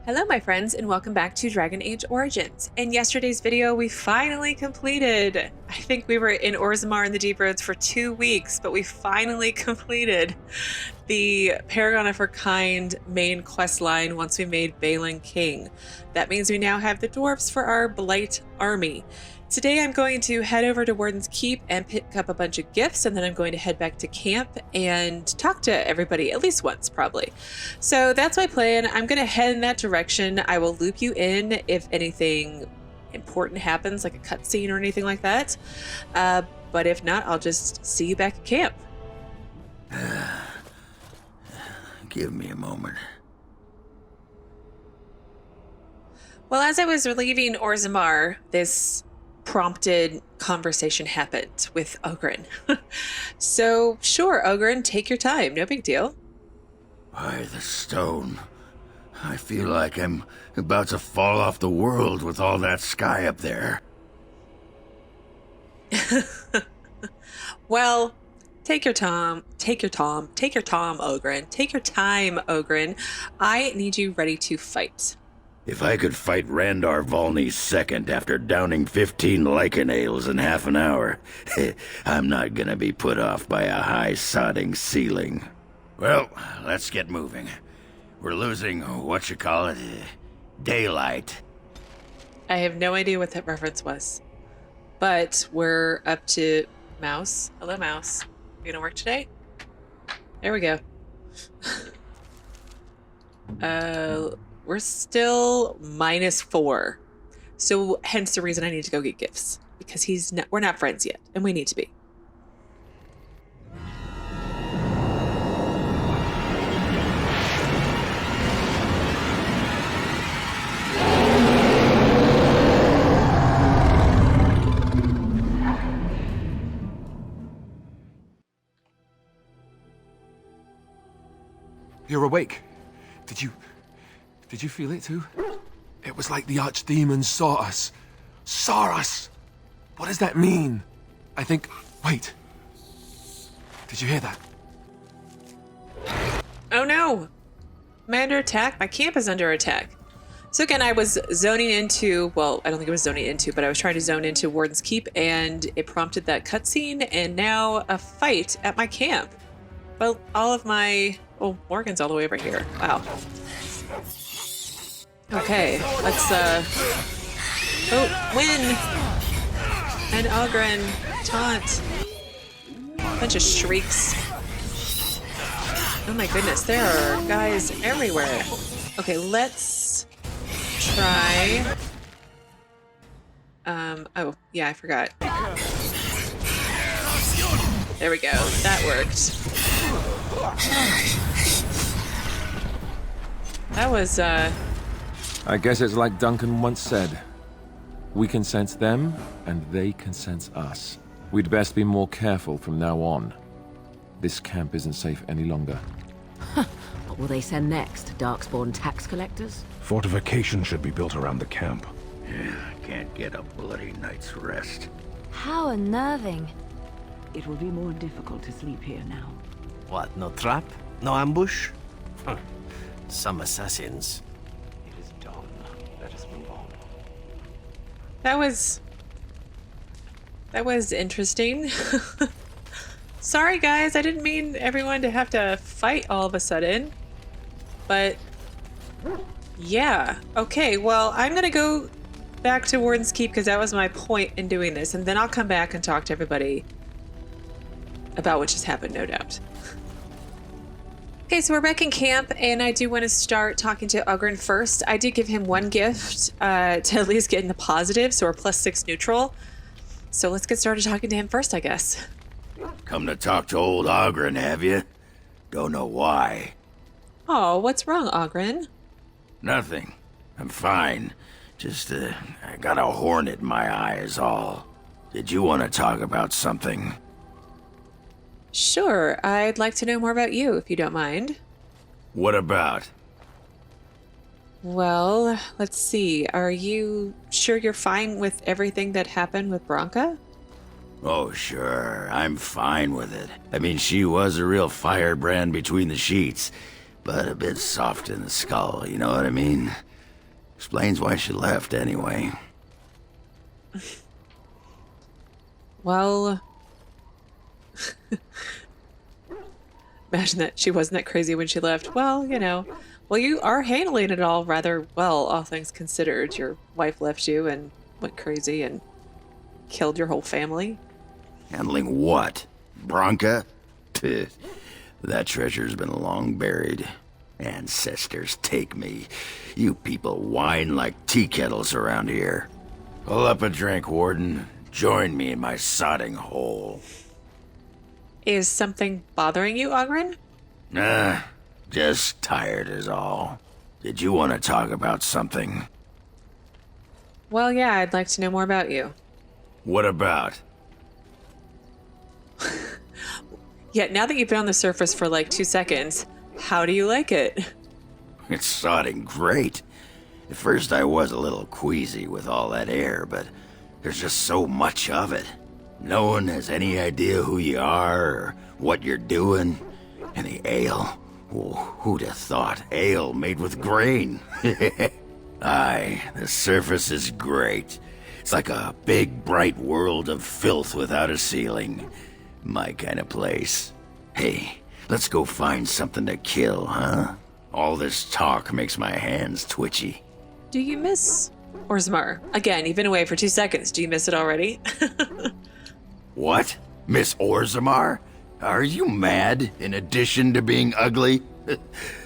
Hello my friends and welcome back to Dragon Age Origins. In yesterday's video we finally completed, I think we were in Orzammar in the Deep Roads for 2 weeks, but we finally completed the Paragon of Her Kind main quest line once we made Balin king. That means we now have the dwarves for our Blight army. Today I'm going to head over to Warden's Keep and pick up a bunch of gifts, and then I'm going to head back to camp and talk to everybody at least once probably. So that's my plan. I'm going to head in that direction. I will loop you in if anything important happens, like a cutscene or anything like that. But if not, I'll just see you back at camp. Give me a moment. Well, as I was leaving Orzammar, this prompted conversation happened with Oghren. So sure, Oghren, take your time, no big deal. By the stone. I feel like I'm about to fall off the world with all that sky up there. Well, take your time, Oghren. Take your time, Oghren. I need you ready to fight. If I could fight Randar Volney's second after downing 15 lichen ales in half an hour, I'm not gonna be put off by a high sodding ceiling. Well, let's get moving. We're losing, daylight. I have no idea what that reference was, but we're up to Mouse. Hello, Mouse. You gonna work today? There we go. We're still -4. So hence the reason I need to go get gifts, because we're not friends yet and we need to be. You're awake. Did you feel it too? It was like the archdemons saw us. Saw us! What does that mean? I think... Wait. Did you hear that? Oh no! Am I under attack? My camp is under attack. So again, I was zoning into... Well, I don't think it was zoning into, but I was trying to zone into Warden's Keep, and it prompted that cutscene, and now a fight at my camp. Well, all of my... Oh, Morgan's all the way over here. Wow. Okay, let's, Oh, Wynn! And Oghren. Taunt. Bunch of shrieks. Oh my goodness, there are guys everywhere. Okay, let's try... Oh, yeah, I forgot. There we go, that worked. That was, I guess it's like Duncan once said. We can sense them, and they can sense us. We'd best be more careful from now on. This camp isn't safe any longer. What will they send next? Darkspawn tax collectors? Fortification should be built around the camp. Yeah, I can't get a bloody night's rest. How unnerving. It will be more difficult to sleep here now. What, no trap? No ambush? Some assassins. It is done. Let us move on. that was interesting. Sorry guys, I didn't mean everyone to have to fight all of a sudden. But yeah, okay, well I'm gonna go back to Warden's Keep because that was my point in doing this, and then I'll come back and talk to everybody about what just happened, no doubt. Okay, so we're back in camp, and I do want to start talking to Oghren first. I did give him one gift to at least get in the positive, so we're +6 neutral. So let's get started talking to him first, I guess. Come to talk to old Oghren, have you? Don't know why. Oh, what's wrong, Oghren? Nothing. I'm fine. Just, I got a hornet in my eye is all. Did you want to talk about something? Sure, I'd like to know more about you, if you don't mind. What about? Well, let's see. Are you sure you're fine with everything that happened with Branka? Oh, sure. I'm fine with it. I mean, she was a real firebrand between the sheets, but a bit soft in the skull, you know what I mean? Explains why she left, anyway. Well, imagine that she wasn't that crazy when she left. Well, you know, well, you are handling it all rather well, all things considered. Your wife left you and went crazy and killed your whole family. Handling what? Bronca? That treasure's been long buried. Ancestors take me. You people whine like tea kettles around here. Pull up a drink, Warden. Join me in my sodding hole. Is something bothering you, Ogren? Nah, just tired is all. Did you want to talk about something? Well, yeah, I'd like to know more about you. What about? Yeah, now that you've been on the surface for like 2 seconds, how do you like it? It's sodding great. At first I was a little queasy with all that air, but there's just so much of it. No one has any idea who you are or what you're doing. And the ale, oh, who'd have thought ale made with grain? Aye, the surface is great. It's like a big, bright world of filth without a ceiling. My kind of place. Hey, let's go find something to kill, huh? All this talk makes my hands twitchy. Do you miss Orzammar? Again, you've been away for 2 seconds. Do you miss it already? What? Miss Orzammar? Are you mad, in addition to being ugly?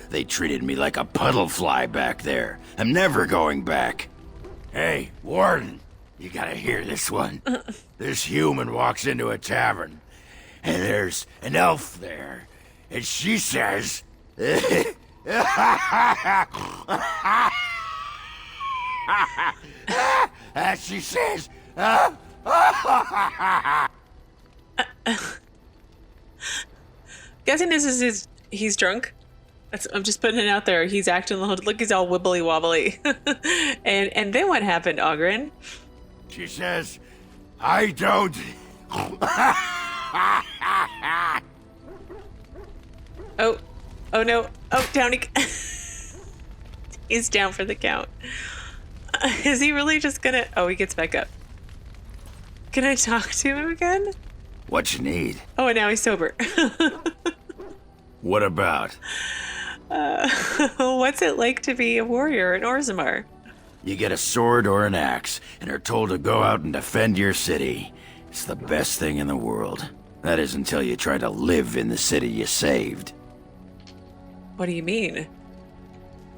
They treated me like a puddle fly back there. I'm never going back. Hey, Warden, you gotta hear this one. This human walks into a tavern, and there's an elf there, and she says... she says... Guessing this is he's drunk. I'm just putting it out there. He's acting look, he's all wibbly wobbly. and then what happened, Ogren? She says, I don't... Oh no. Oh, down he... He's down for the count. Is he really just gonna... Oh, he gets back up. Can I talk to him again? What you need? Oh, and now he's sober. What about? What's it like to be a warrior in Orzammar? You get a sword or an axe, and are told to go out and defend your city. It's the best thing in the world. That is until you try to live in the city you saved. What do you mean?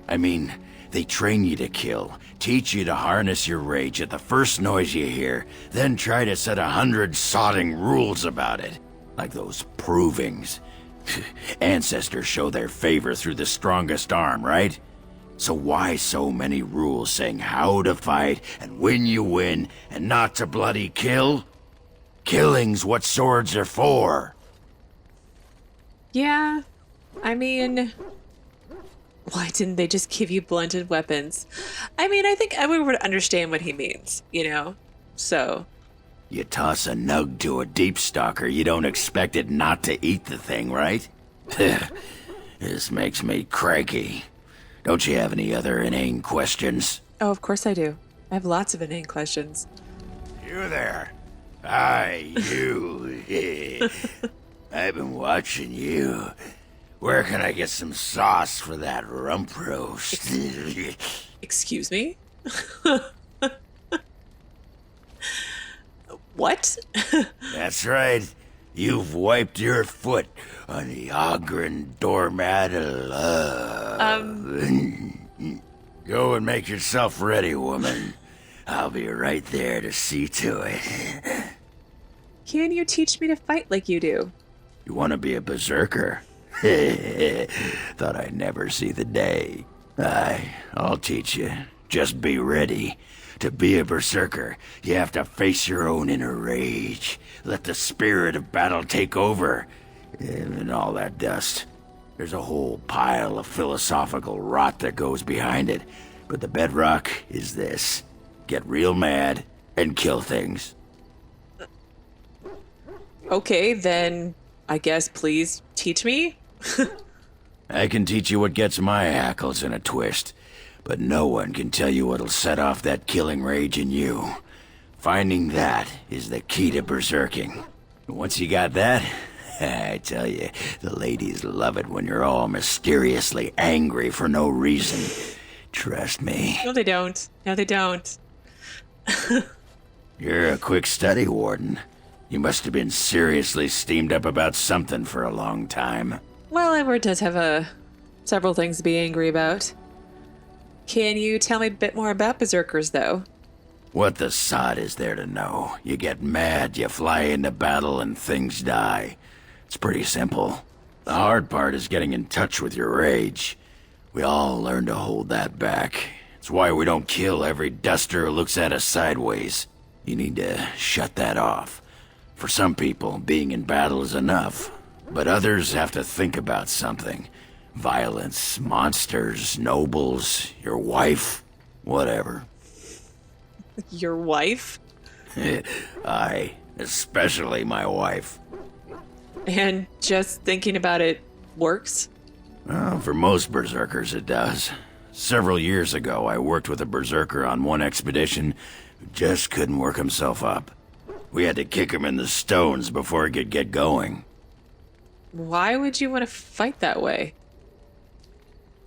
I mean, they train you to kill, teach you to harness your rage at the first noise you hear, then try to set 100 sodding rules about it. Like those provings. Ancestors show their favor through the strongest arm, right? So why so many rules saying how to fight and when you win and not to bloody kill? Killing's what swords are for. Yeah, I mean... Why didn't they just give you blunted weapons? I mean, I think everyone would understand what he means, you know? So... You toss a nug to a deep stalker, you don't expect it not to eat the thing, right? This makes me cranky. Don't you have any other inane questions? Oh, of course I do. I have lots of inane questions. You there. Hi, you. I've been watching you. Where can I get some sauce for that rump roast? Excuse me? What? That's right. You've wiped your foot on the Ogren doormat of love. Go and make yourself ready, woman. I'll be right there to see to it. Can you teach me to fight like you do? You want to be a berserker? Thought I'd never see the day. Aye, I'll teach you. Just be ready. To be a berserker, you have to face your own inner rage. Let the spirit of battle take over. And all that dust. There's a whole pile of philosophical rot that goes behind it. But the bedrock is this. Get real mad and kill things. Okay, then I guess please teach me? I can teach you what gets my hackles in a twist. But no one can tell you what'll set off that killing rage in you. Finding that is the key to berserking. Once you got that, I tell you, the ladies love it when you're all mysteriously angry for no reason. Trust me. No, they don't. No, they don't. You're a quick study, Warden. You must have been seriously steamed up about something for a long time. Well, Edward does have several things to be angry about. Can you tell me a bit more about berserkers, though? What the sod is there to know? You get mad, you fly into battle, and things die. It's pretty simple. The hard part is getting in touch with your rage. We all learn to hold that back. It's why we don't kill every duster who looks at us sideways. You need to shut that off. For some people, being in battle is enough. But others have to think about something. Violence, monsters, nobles, your wife, whatever. Your wife? Aye, especially my wife. And just thinking about it works? Well, for most berserkers it does. Several years ago, I worked with a berserker on one expedition who just couldn't work himself up. We had to kick him in the stones before he could get going. Why would you want to fight that way?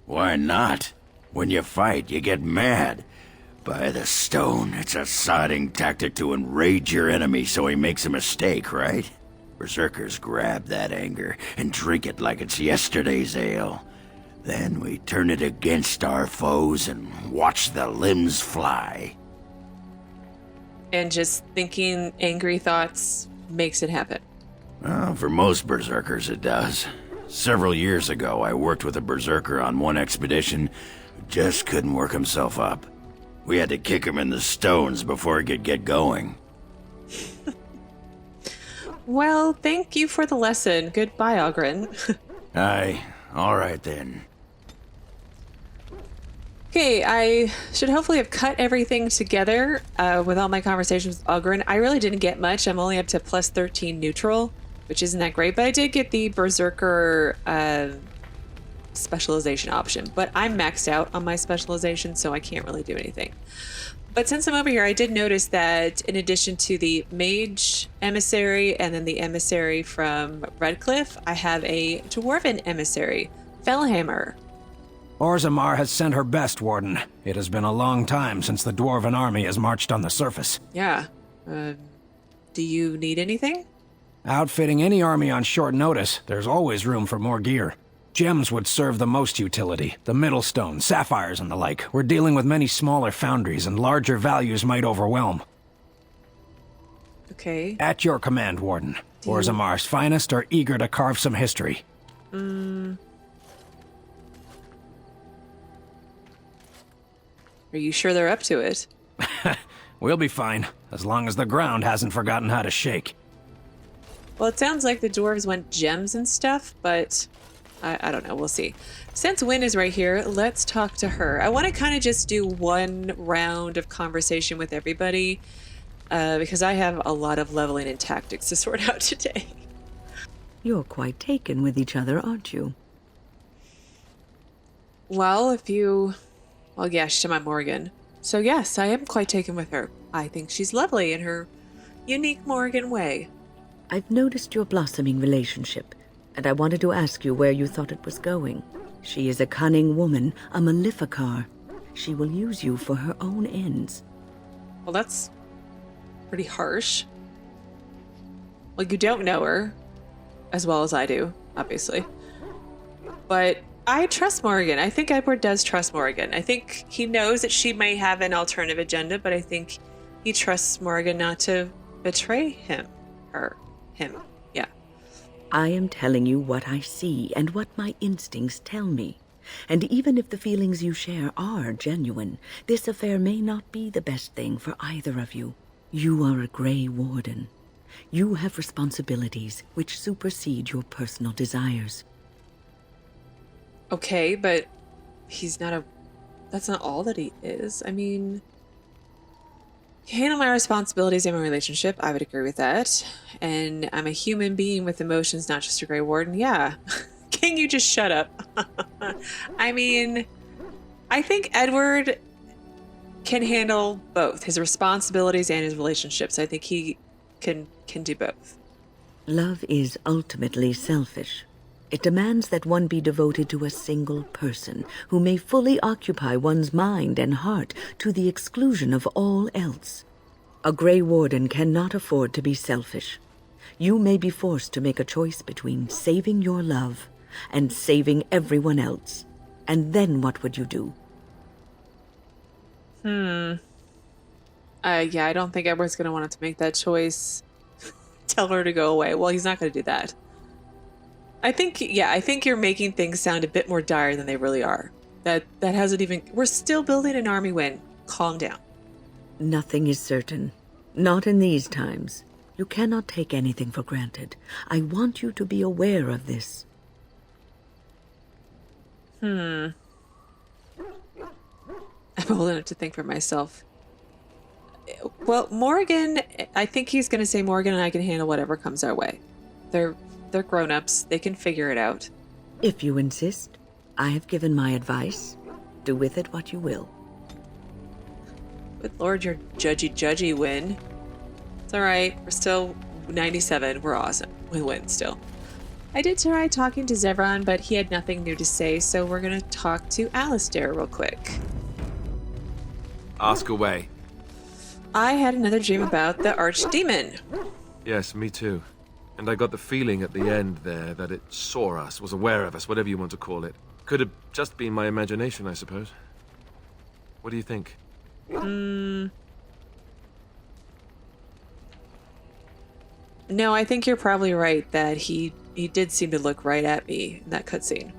Why not? When you fight, you get mad. By the stone, it's a sodding tactic to enrage your enemy so he makes a mistake, right? Berserkers grab that anger and drink it like it's yesterday's ale. Then we turn it against our foes and watch the limbs fly. And just thinking angry thoughts makes it happen. Well, for most berserkers it does. Several years ago, I worked with a berserker on one expedition who just couldn't work himself up. We had to kick him in the stones before he could get going. Well, thank you for the lesson. Goodbye, Ogren. Aye, alright then. Okay, I should hopefully have cut everything together with all my conversations with Ogren. I really didn't get much. I'm only up to plus 13 neutral, which isn't that great, but I did get the Berserker specialization option, but I'm maxed out on my specialization, so I can't really do anything. But since I'm over here, I did notice that in addition to the Mage Emissary and then the Emissary from Redcliffe, I have a Dwarven Emissary, Fellhammer. Orzammar has sent her best, Warden. It has been a long time since the Dwarven army has marched on the surface. Yeah. Do you need anything? Outfitting any army on short notice, there's always room for more gear. Gems would serve the most utility. The Middlestone, sapphires, and the like. We're dealing with many smaller foundries, and larger values might overwhelm. Okay. At your command, Warden. Orzammar's finest are eager to carve some history. Are you sure they're up to it? We'll be fine, as long as the ground hasn't forgotten how to shake. Well, it sounds like the dwarves want gems and stuff, but I don't know. We'll see. Since Wynn is right here, let's talk to her. I want to kind of just do one round of conversation with everybody because I have a lot of leveling and tactics to sort out today. You're quite taken with each other, aren't you? Well, well, yeah, she's my Morgan. So yes, I am quite taken with her. I think she's lovely in her unique Morgan way. I've noticed your blossoming relationship, and I wanted to ask you where you thought it was going. She is a cunning woman, a Maleficar. She will use you for her own ends. Well, that's pretty harsh. Well, you don't know her as well as I do, obviously. But I trust Morgan. I think Edward does trust Morgan. I think he knows that she may have an alternative agenda, but I think he trusts Morgan not to betray him. Yeah. I am telling you what I see and what my instincts tell me. And even if the feelings you share are genuine, this affair may not be the best thing for either of you. You are a Grey Warden. You have responsibilities which supersede your personal desires. Okay, but that's not all that he is. I mean, handle my responsibilities in my relationship. I would agree with that. And I'm a human being with emotions, not just a Grey Warden. Yeah. Can you just shut up? I mean, I think Edward can handle both his responsibilities and his relationships. I think he can do both. Love is ultimately selfish. It demands that one be devoted to a single person who may fully occupy one's mind and heart to the exclusion of all else. A Grey Warden cannot afford to be selfish. You may be forced to make a choice between saving your love and saving everyone else. And then what would you do? Yeah, I don't think Edward's going to want to make that choice. Tell her to go away. Well, he's not going to do that. I think you're making things sound a bit more dire than they really are. That hasn't even... We're still building an army, Wynn. Calm down. Nothing is certain. Not in these times. You cannot take anything for granted. I want you to be aware of this. I'm old enough to think for myself. Well, Morgan, I think he's going to say Morgan and I can handle whatever comes our way. They're grown-ups. They can figure it out. If you insist, I have given my advice. Do with it what you will. Good Lord, you're Judgy Wynn. It's all right. We're still 97. We're awesome. We win still. I did try talking to Zevran, but he had nothing new to say, so we're going to talk to Alistair real quick. Ask away. I had another dream about the archdemon. Yes, me too. And I got the feeling at the end there that it saw us, was aware of us, whatever you want to call it. Could have just been my imagination, I suppose. What do you think? No, I think you're probably right that he did seem to look right at me in that cutscene.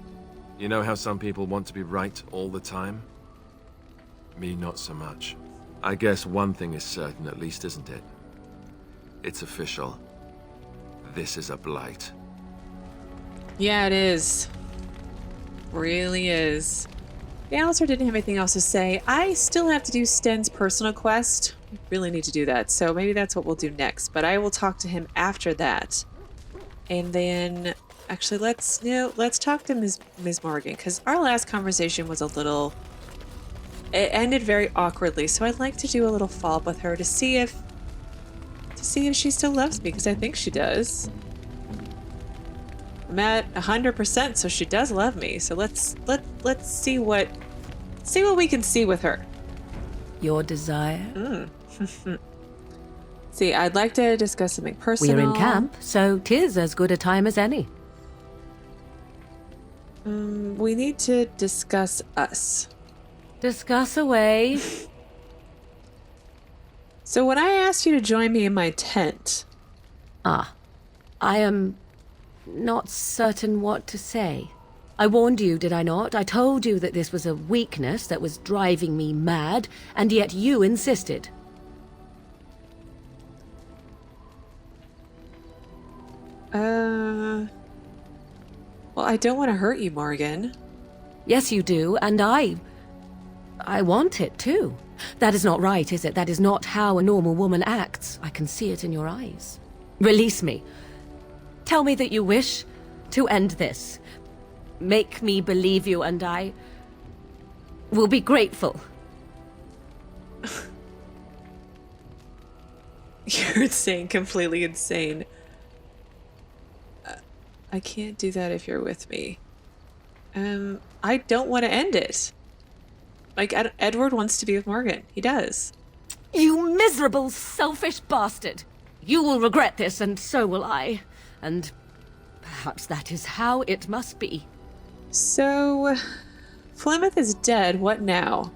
You know how some people want to be right all the time? Me, not so much. I guess one thing is certain at least, isn't it? It's official. This is a blight. Yeah, it is. Really is. Yeah, Alistair didn't have anything else to say. I still have to do Sten's personal quest. We really need to do that, so maybe that's what we'll do next. But I will talk to him after that. And then, actually, let's talk to Ms. Morgan, because our last conversation was a little... It ended very awkwardly, so I'd like to do a little follow-up with her to see if she still loves me, because I think she does. I'm at 100%, so she does love me. So let's see what we can see with her. Your desire? See, I'd like to discuss something personal. We're in camp, so 'tis as good a time as any. We need to discuss us. Discuss away. So when I asked you to join me in my tent... I am not certain what to say. I warned you, did I not? I told you that this was a weakness that was driving me mad, and yet you insisted. Well, I don't want to hurt you, Morgan. Yes, you do, and I want it too. That is not right, is it? That is not how a normal woman acts. I can see it in your eyes. Release me. Tell me that you wish to end this. Make me believe you, and I will be grateful. You're insane, completely insane. I can't do that if you're with me. I don't want to end it. Like, Edward wants to be with Morgan. He does. You miserable, selfish bastard! You will regret this, and so will I. And perhaps that is how it must be. So, Flemeth is dead. What now?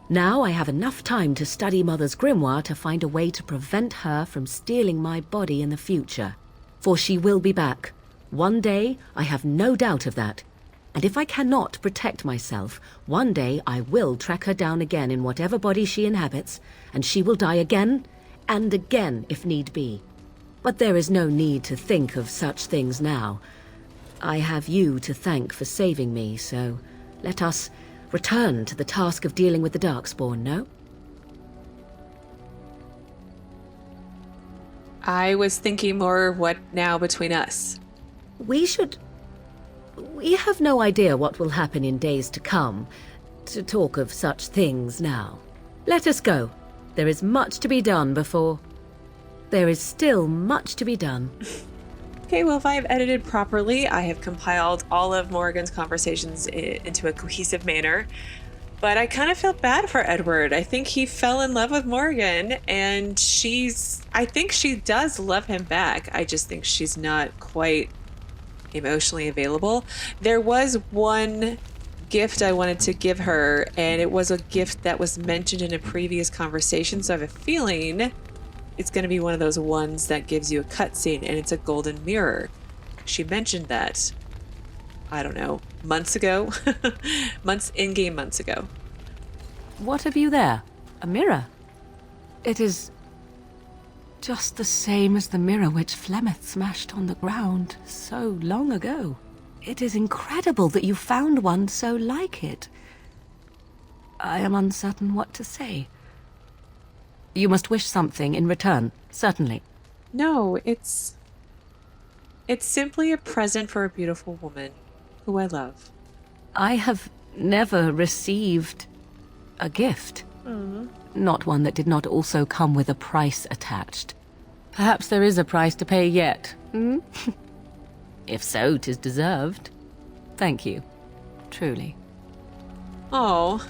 Now I have enough time to study Mother's grimoire to find a way to prevent her from stealing my body in the future. For she will be back. One day, I have no doubt of that. And if I cannot protect myself, one day I will track her down again in whatever body she inhabits, and she will die again and again if need be. But there is no need to think of such things now. I have you to thank for saving me, so let us return to the task of dealing with the Darkspawn, no? I was thinking more what now between us. We have no idea what will happen in days to come. to talk of such things now. Let us go. There is much to be done before... There is still much to be done. Okay, well, if I have edited properly, I have compiled all of Morrigan's conversations into a cohesive manner. But I kind of feel bad for Edward. I think he fell in love with Morrigan, and I think she does love him back. I just think she's not quite emotionally available. There was one gift I wanted to give her, and it was a gift that was mentioned in a previous conversation, so I have a feeling it's going to be one of those ones that gives you a cutscene, and it's a golden mirror. She mentioned that, I don't know, months ago? In-game months ago. What have you there? A mirror? It is just the same as the mirror which Flemeth smashed on the ground so long ago. It is incredible that you found one so like it. I am uncertain what to say. You must wish something in return, certainly. No, it's simply a present for a beautiful woman who I love. I have never received a gift. Not one that did not also come with a price attached. Perhaps there is a price to pay yet, hmm? If so, 'tis deserved. Thank you. Truly. Oh.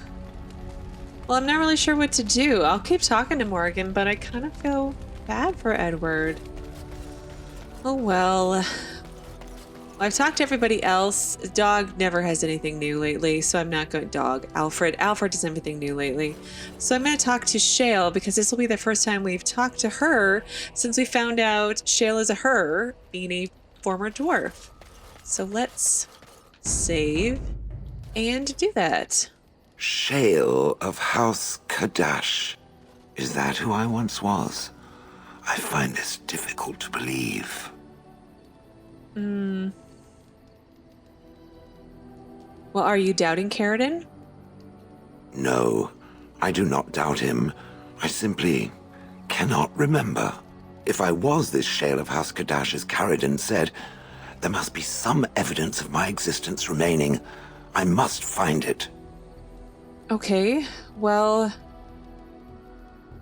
Well, I'm not really sure what to do. I'll keep talking to Morrigan, but I kind of feel bad for Edward. Oh well. I've talked to everybody else. Dog never has anything new lately, so I'm not going... Alfred doesn't have anything new lately. So I'm going to talk to Shale, because this will be the first time we've talked to her since we found out Shale is a her, being a former dwarf. So let's save and do that. Shale of House Kadash. Is that who I once was? I find this difficult to believe. Well, are you doubting Caradon? No, I do not doubt him. I simply cannot remember. If I was this Shale of House Kadash, as Caradon said, there must be some evidence of my existence remaining. I must find it. Okay, well...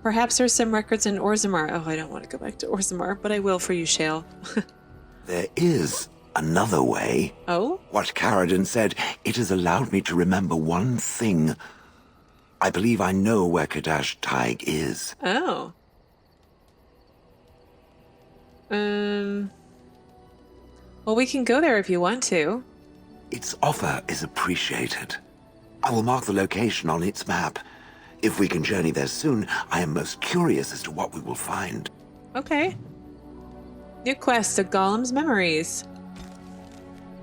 Perhaps there's some records in Orzammar. Oh, I don't want to go back to Orzammar, but I will for you, Shale. There is another way. Oh? What Caradon said, it has allowed me to remember one thing. I believe I know where Kadash Taig is. Oh. Well, we can go there if you want to. Its offer is appreciated. I will mark the location on its map. If we can journey there soon, I am most curious as to what we will find. Okay. New quest, The Golem's Memories.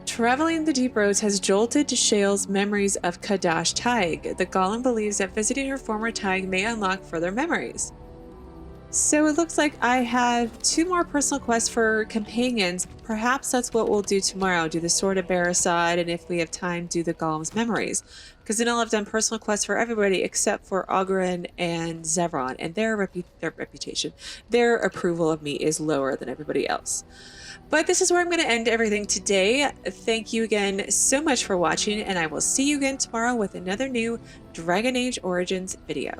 Traveling the deep roads has jolted Shale's memories of Kadash Taig. The Golem believes that visiting her former Taig may unlock further memories. So it looks like I have 2 more personal quests for companions. Perhaps that's what we'll do tomorrow. Do the Sword of Barasad, and if we have time, do the Golem's Memories. Because then I'll have done personal quests for everybody except for Oghren and Zevron, and their reputation, their approval of me is lower than everybody else. But this is where I'm going to end everything today. Thank you again so much for watching, and I will see you again tomorrow with another new Dragon Age Origins video.